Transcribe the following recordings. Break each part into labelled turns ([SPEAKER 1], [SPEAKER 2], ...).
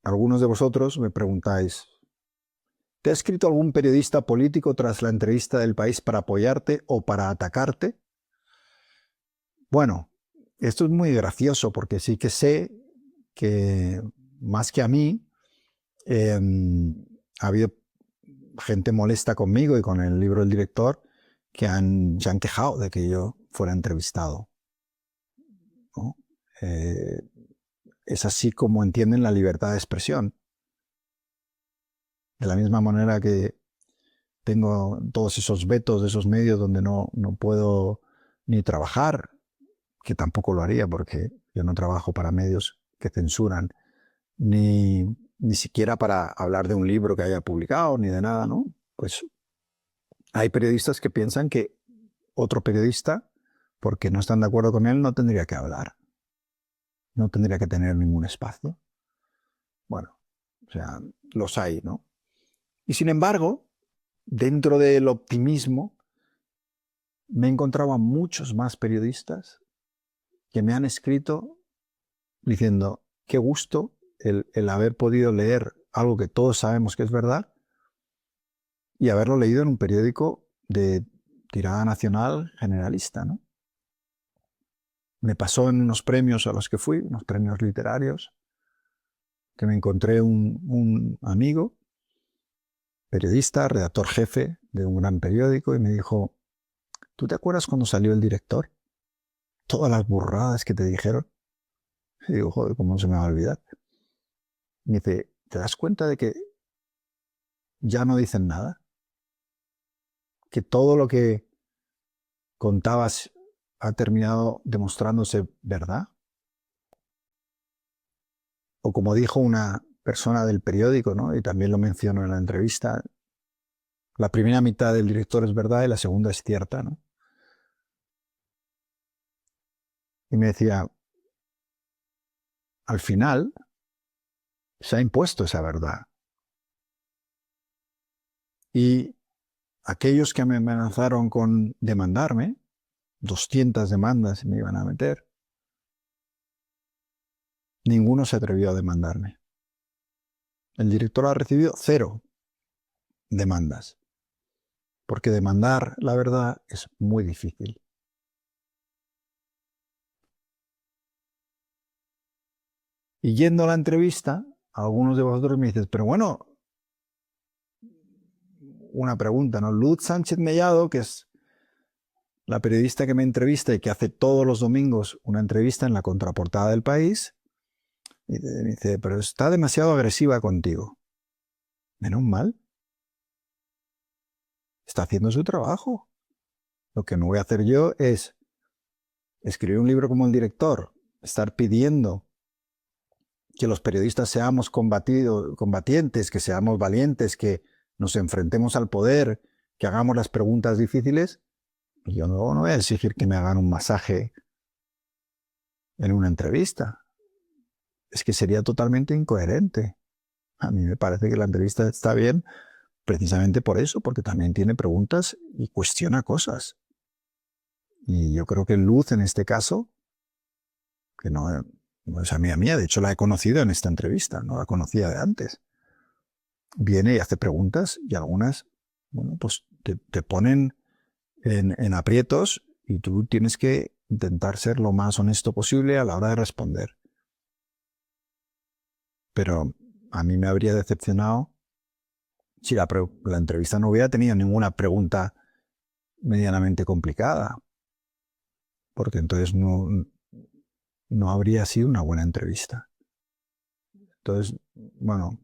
[SPEAKER 1] algunos de vosotros me preguntáis, ¿te ha escrito algún periodista político tras la entrevista del País para apoyarte o para atacarte? Bueno, esto es muy gracioso porque sí que sé que más que a mí, eh, ha habido gente molesta conmigo y con el libro del director que se han quejado de que yo fuera entrevistado, ¿no? Eh, es así como entienden la libertad de expresión. De la misma manera que tengo todos esos vetos de esos medios donde no puedo ni trabajar, que tampoco lo haría porque yo no trabajo para medios que censuran, ni siquiera para hablar de un libro que haya publicado, ni de nada, ¿no? Pues hay periodistas que piensan que otro periodista, porque no están de acuerdo con él, no tendría que hablar, no tendría que tener ningún espacio. Bueno, o sea, los hay, ¿no? Y sin embargo, dentro del optimismo, me he encontrado a muchos más periodistas que me han escrito diciendo, qué gusto el haber podido leer algo que todos sabemos que es verdad y haberlo leído en un periódico de tirada nacional generalista, ¿no? Me pasó en unos premios a los que fui, unos premios literarios, que me encontré un amigo, periodista, redactor jefe de un gran periódico, y me dijo, ¿tú te acuerdas cuando salió el director? Todas las burradas que te dijeron. Y digo, joder, ¿cómo se me va a olvidar? Y me dice, ¿te das cuenta de que ya no dicen nada? Que todo lo que contabas ha terminado demostrándose verdad. O como dijo una persona del periódico, ¿no? Y también lo menciono en la entrevista, la primera mitad del director es verdad y la segunda es cierta, ¿no? Y me decía, al final se ha impuesto esa verdad. Y aquellos que me amenazaron con demandarme, 200 demandas me iban a meter, ninguno se atrevió a demandarme. El director ha recibido 0 demandas, porque demandar la verdad es muy difícil. Y yendo a la entrevista, algunos de vosotros me dicen, pero bueno, una pregunta, ¿no? Luz Sánchez Mellado, que es la periodista que me entrevista y que hace todos los domingos una entrevista en la contraportada del País, y me dice, pero está demasiado agresiva contigo. Menos mal. Está haciendo su trabajo. Lo que no voy a hacer yo es escribir un libro como el director, estar pidiendo que los periodistas seamos combatientes, que seamos valientes, que nos enfrentemos al poder, que hagamos las preguntas difíciles. Y yo no voy a exigir que me hagan un masaje en una entrevista. Es que sería totalmente incoherente. A mí me parece que la entrevista está bien precisamente por eso, porque también tiene preguntas y cuestiona cosas. Y yo creo que Luz, en este caso, que no es amiga mía, de hecho la he conocido en esta entrevista, no la conocía de antes, viene y hace preguntas y algunas, bueno, pues te ponen en aprietos y tú tienes que intentar ser lo más honesto posible a la hora de responder. Pero a mí me habría decepcionado si la entrevista no hubiera tenido ninguna pregunta medianamente complicada, porque entonces no habría sido una buena entrevista. Entonces, bueno,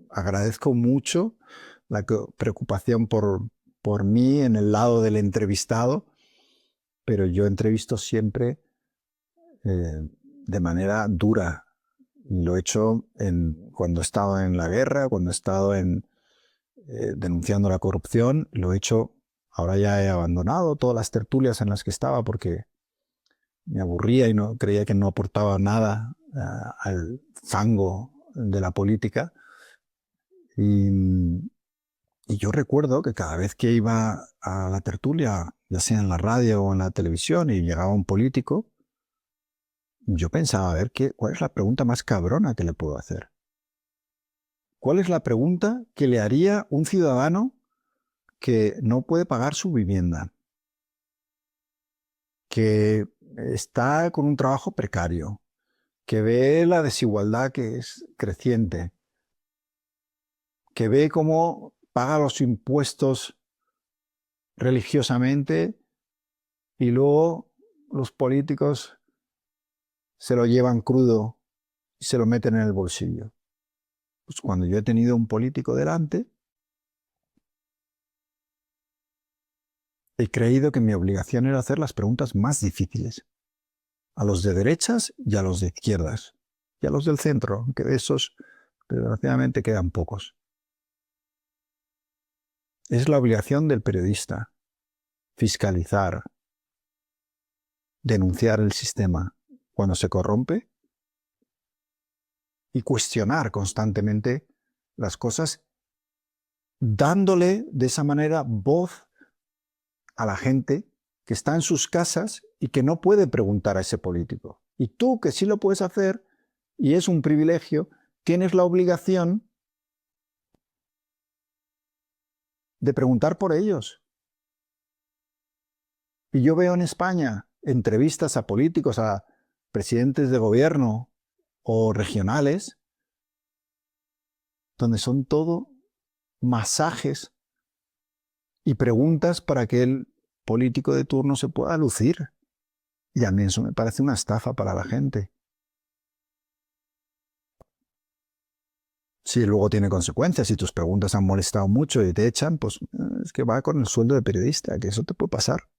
[SPEAKER 1] agradezco mucho la preocupación por mí en el lado del entrevistado, pero yo entrevisto siempre de manera dura. Lo he hecho cuando he estado en la guerra, cuando he estado denunciando la corrupción, lo he hecho, ahora ya he abandonado todas las tertulias en las que estaba porque me aburría y no creía que no aportaba nada al fango de la política. Y yo recuerdo que cada vez que iba a la tertulia, ya sea en la radio o en la televisión, y llegaba un político, yo pensaba, a ver, ¿cuál es la pregunta más cabrona que le puedo hacer? ¿Cuál es la pregunta que le haría un ciudadano que no puede pagar su vivienda, que está con un trabajo precario, que ve la desigualdad que es creciente, que ve cómo paga los impuestos religiosamente y luego los políticos se lo llevan crudo y se lo meten en el bolsillo? Pues cuando yo he tenido un político delante, he creído que mi obligación era hacer las preguntas más difíciles, a los de derechas y a los de izquierdas, y a los del centro, aunque de esos desgraciadamente quedan pocos. Es la obligación del periodista fiscalizar, denunciar el sistema cuando se corrompe y cuestionar constantemente las cosas, dándole de esa manera voz a la gente que está en sus casas y que no puede preguntar a ese político. Y tú, que sí lo puedes hacer, y es un privilegio, tienes la obligación de preguntar por ellos. Y yo veo en España entrevistas a políticos, a presidentes de gobierno o regionales, donde son todo masajes y preguntas para que el político de turno se pueda lucir. Y a mí eso me parece una estafa para la gente. Si luego tiene consecuencias, si tus preguntas han molestado mucho y te echan, pues es que va con el sueldo de periodista, que eso te puede pasar.